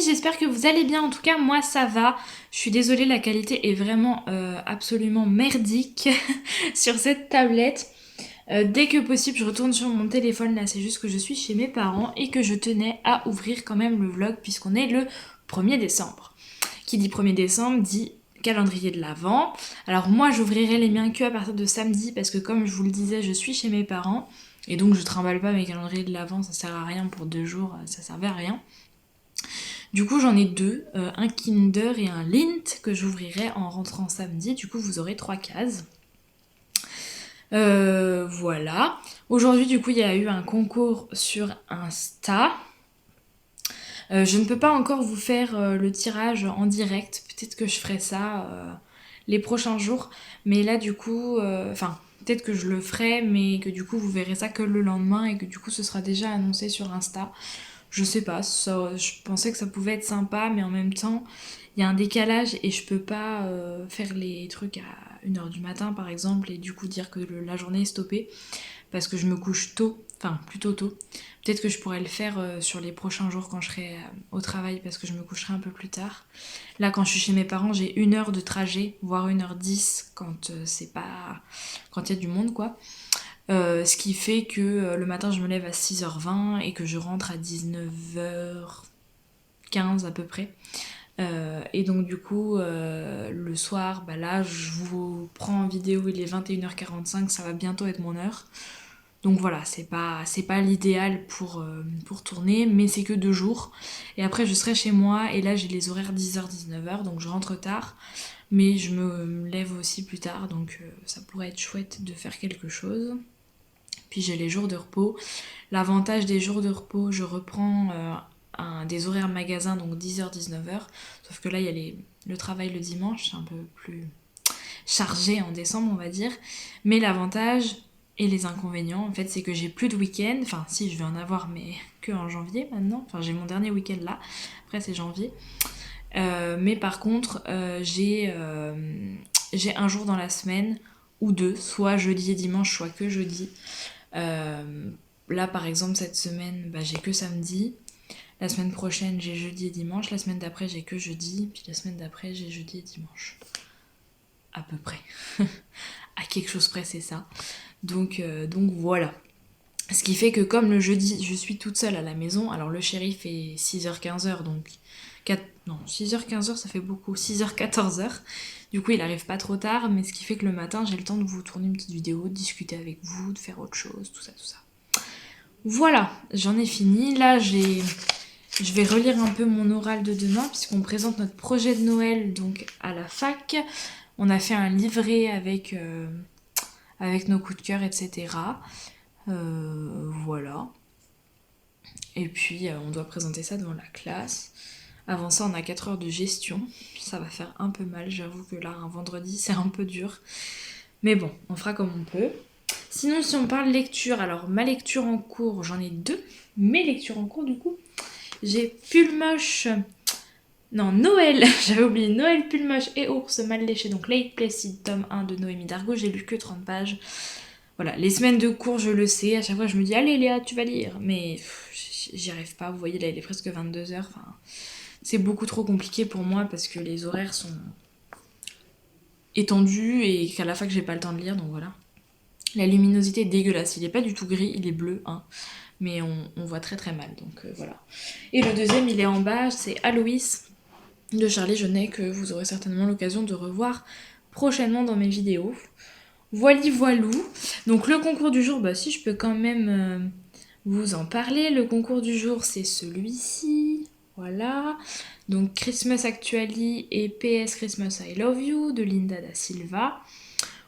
amis, j'espère que vous allez bien. En tout cas, moi ça va. Je suis désolée, la qualité est vraiment absolument merdique sur cette tablette. Dès que possible, je retourne sur mon téléphone. Là, c'est juste que je suis chez mes parents et que je tenais à ouvrir quand même le vlog puisqu'on est le 1er décembre. Qui dit 1er décembre dit calendrier de l'Avent. Alors moi, j'ouvrirai les miens que à partir de samedi parce que comme je vous le disais, je suis chez mes parents. Et donc je trimballe pas mes calendriers de l'Avent, ça sert à rien pour 2 jours, ça servait à rien. Du coup j'en ai deux, un Kinder et un Lindt que j'ouvrirai en rentrant samedi, du coup vous aurez 3 cases. Voilà. Aujourd'hui du coup il y a eu un concours sur Insta. Je ne peux pas encore vous faire le tirage en direct, peut-être que je ferai ça les prochains jours, mais là du coup, peut-être que je le ferai, mais que du coup vous verrez ça que le lendemain et que du coup ce sera déjà annoncé sur Insta. Je sais pas, je pensais que ça pouvait être sympa, mais en même temps, il y a un décalage et je peux pas faire les trucs à 1h du matin par exemple et du coup dire que la journée est stoppée parce que je me couche tôt, enfin plutôt tôt. Peut-être que je pourrais le faire sur les prochains jours quand je serai au travail parce que je me coucherai un peu plus tard. Là quand je suis chez mes parents, j'ai 1h de trajet, voire 1h10 quand c'est pas... quand il y a du monde quoi. Ce qui fait que le matin je me lève à 6h20 et que je rentre à 19h15 à peu près. Et donc du coup le soir, bah là je vous prends en vidéo, il est 21h45, ça va bientôt être mon heure. Donc voilà, c'est pas l'idéal pour tourner, mais c'est que 2 jours. Et après je serai chez moi et là j'ai les horaires 10h-19h, donc je rentre tard. Mais je me lève aussi plus tard, donc ça pourrait être chouette de faire quelque chose. Puis j'ai les jours de repos. L'avantage des jours de repos, je reprends des horaires magasin, donc 10h-19h. Sauf que là, il y a le travail le dimanche, c'est un peu plus chargé en décembre, on va dire. Mais l'avantage et les inconvénients, en fait, c'est que j'ai plus de week-end. Enfin, si, je vais en avoir, mais que en janvier maintenant. Enfin, j'ai mon dernier week-end là. Après, c'est janvier. Mais par contre, j'ai un jour dans la semaine ou deux, soit jeudi et dimanche, soit que jeudi. Là par exemple cette semaine j'ai que samedi, la semaine prochaine j'ai jeudi et dimanche, la semaine d'après j'ai que jeudi, puis la semaine d'après j'ai jeudi et dimanche. À peu près. À quelque chose près c'est ça. Donc voilà. Ce qui fait que comme le jeudi je suis toute seule à la maison, alors le shérif est 6h-15h donc 6h-15h ça fait beaucoup, 6h-14h. Du coup il arrive pas trop tard, mais ce qui fait que le matin j'ai le temps de vous tourner une petite vidéo, de discuter avec vous, de faire autre chose, tout ça. Voilà, j'en ai fini. Là, je vais relire un peu mon oral de demain, puisqu'on présente notre projet de Noël donc à la fac. On a fait un livret avec nos coups de cœur, etc. Voilà. Et puis, on doit présenter ça devant la classe. Avant ça, on a 4 heures de gestion. Ça va faire un peu mal, j'avoue que là, un vendredi, c'est un peu dur. Mais bon, on fera comme on peut. Sinon, si on parle lecture, alors ma lecture en cours, j'en ai 2. Mes lectures en cours, du coup, j'ai Pulmoche. Non, Noël, j'avais oublié Noël, Pulmoche et Ours mal léché, donc Lake Placid, tome 1 de Noémie Dargaud. J'ai lu que 30 pages. Voilà, les semaines de cours, je le sais, à chaque fois je me dis, allez Léa, tu vas lire. Mais j'y arrive pas, vous voyez, là il est presque 22h. Enfin, c'est beaucoup trop compliqué pour moi parce que les horaires sont étendus et qu'à la fac j'ai pas le temps de lire, donc voilà. La luminosité est dégueulasse, il est pas du tout gris, il est bleu, hein, mais on voit très très mal, donc voilà. Et le deuxième, il est en bas, c'est Aloïs de Charlie Jeunet, que vous aurez certainement l'occasion de revoir prochainement dans mes vidéos. Voilou. Donc le concours du jour, si je peux quand même vous en parler. Le concours du jour, c'est celui-ci, voilà. Donc Christmas Actually et PS Christmas I Love You de Linda da Silva.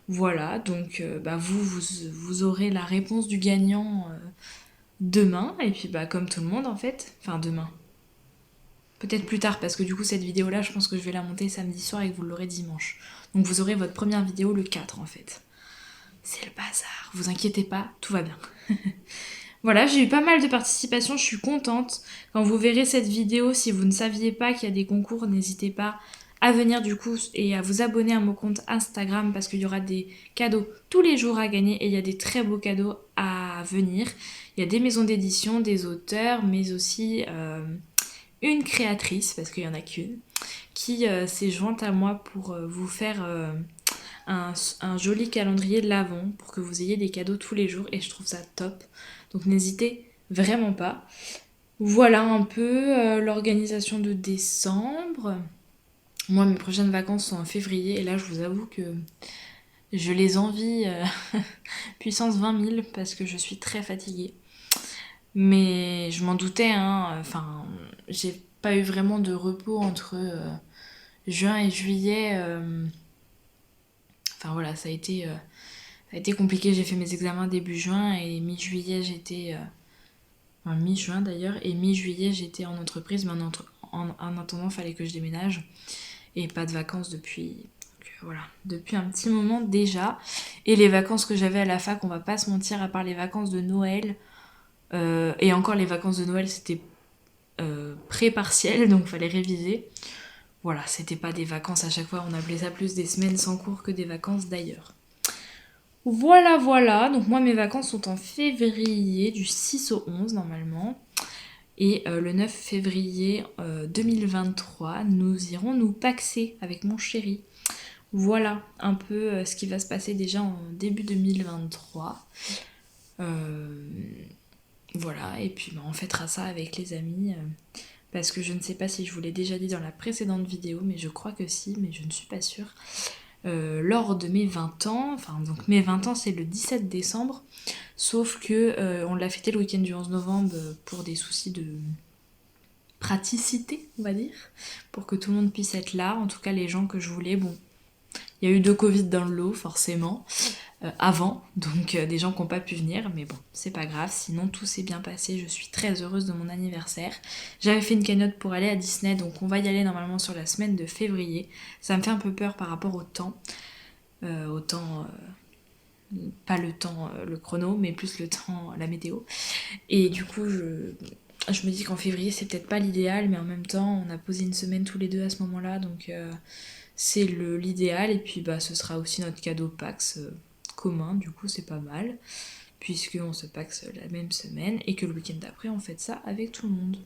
Voilà, donc vous aurez la réponse du gagnant demain, et puis comme tout le monde en fait, enfin demain. Peut-être plus tard, parce que du coup cette vidéo là, je pense que je vais la monter samedi soir et que vous l'aurez dimanche. Donc vous aurez votre première vidéo le 4 en fait. C'est le bazar, vous inquiétez pas, tout va bien. Voilà, j'ai eu pas mal de participation, je suis contente. Quand vous verrez cette vidéo, si vous ne saviez pas qu'il y a des concours, n'hésitez pas à venir du coup et à vous abonner à mon compte Instagram parce qu'il y aura des cadeaux tous les jours à gagner et il y a des très beaux cadeaux à venir. Il y a des maisons d'édition, des auteurs, mais aussi une créatrice, parce qu'il n'y en a qu'une, qui s'est jointe à moi pour vous faire un joli calendrier de l'Avent pour que vous ayez des cadeaux tous les jours et je trouve ça top. Donc n'hésitez vraiment pas. Voilà un peu l'organisation de décembre. Moi mes prochaines vacances sont en février et là je vous avoue que je les envie puissance 20 000 parce que je suis très fatiguée. Mais je m'en doutais, hein. Enfin, j'ai pas eu vraiment de repos entre juin et juillet. Enfin voilà, ça a été compliqué. J'ai fait mes examens début juin et mi-juillet j'étais... enfin, mi-juin d'ailleurs, et mi-juillet j'étais en entreprise, mais en attendant il fallait que je déménage. Et pas de vacances depuis... Voilà, depuis un petit moment déjà. Et les vacances que j'avais à la fac, on va pas se mentir, à part les vacances de Noël, et encore les vacances de Noël c'était pré-partiel, donc fallait réviser. Voilà, c'était pas des vacances à chaque fois, on appelait ça plus des semaines sans cours que des vacances d'ailleurs. Voilà, voilà, donc moi mes vacances sont en février, du 6 au 11 normalement. Et le 9 février 2023, nous irons nous paxer avec mon chéri. Voilà un peu ce qui va se passer déjà en début 2023. Voilà, et puis on fêtera ça avec les amis. Parce que je ne sais pas si je vous l'ai déjà dit dans la précédente vidéo, mais je crois que si, mais je ne suis pas sûre. Lors de mes 20 ans, enfin donc mes 20 ans c'est le 17 décembre, sauf que on l'a fêté le week-end du 11 novembre pour des soucis de praticité, on va dire, pour que tout le monde puisse être là, en tout cas les gens que je voulais. Bon, il y a eu deux Covid dans le lot forcément, avant, donc des gens qui n'ont pas pu venir, mais bon, c'est pas grave, sinon tout s'est bien passé, je suis très heureuse de mon anniversaire. J'avais fait une cagnotte pour aller à Disney, donc on va y aller normalement sur la semaine de février. Ça me fait un peu peur par rapport au temps, pas le temps, le chrono, mais plus le temps, la météo. Et du coup, je me dis qu'en février, c'est peut-être pas l'idéal, mais en même temps, on a posé une semaine tous les deux à ce moment-là, donc c'est l'idéal. Et puis, bah, ce sera aussi notre cadeau Pax commun, du coup, c'est pas mal, puisqu'on se Pax la même semaine, et que le week-end d'après, on fête ça avec tout le monde.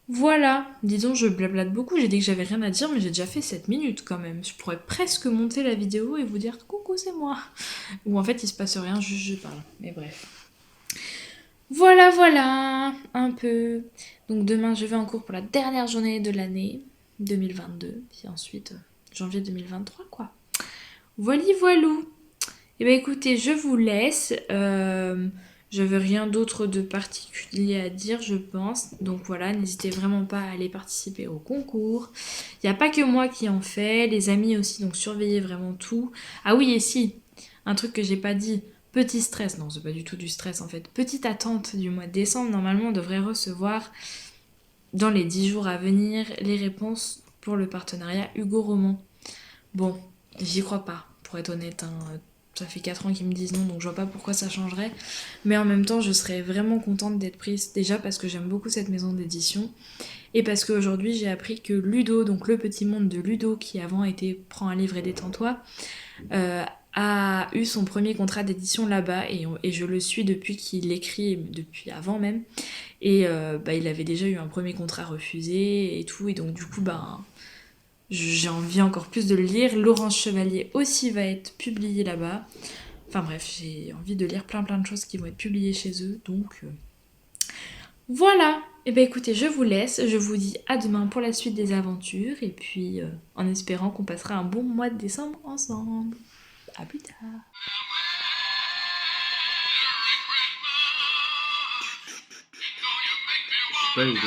Voilà, disons, je blablate beaucoup, j'ai dit que j'avais rien à dire, mais j'ai déjà fait 7 minutes quand même. Je pourrais presque monter la vidéo et vous dire coucou, c'est moi. Ou en fait, il se passe rien, juste je parle, mais bref. Voilà, voilà, un peu. Donc demain, je vais en cours pour la dernière journée de l'année 2022, puis ensuite janvier 2023, quoi. Voili voilou. Eh bien écoutez, je vous laisse. Je n'avais rien d'autre de particulier à dire, je pense. Donc voilà, n'hésitez vraiment pas à aller participer au concours. Il n'y a pas que moi qui en fais, les amis aussi, donc surveillez vraiment tout. Ah oui, et si, un truc que j'ai pas dit, petit stress, non, c'est pas du tout du stress en fait. Petite attente du mois de décembre, normalement on devrait recevoir dans les 10 jours à venir les réponses pour le partenariat Hugo Roman. Bon, j'y crois pas, pour être honnête, hein. Ça fait 4 ans qu'ils me disent non, donc je vois pas pourquoi ça changerait. Mais en même temps, je serais vraiment contente d'être prise, déjà parce que j'aime beaucoup cette maison d'édition, et parce qu'aujourd'hui j'ai appris que Ludo, donc le petit monde de Ludo, qui avant était Prends un livre et détends-toi, a eu son premier contrat d'édition là-bas, et je le suis depuis qu'il écrit, depuis avant même, et il avait déjà eu un premier contrat refusé et tout, et donc du coup, j'ai envie encore plus de le lire. Laurence Chevalier aussi va être publiée là-bas. Enfin bref, j'ai envie de lire plein de choses qui vont être publiées chez eux, donc voilà. Et ben écoutez, je vous laisse, je vous dis à demain pour la suite des aventures, et puis en espérant qu'on passera un bon mois de décembre ensemble. À plus tard. C'est pas une idée,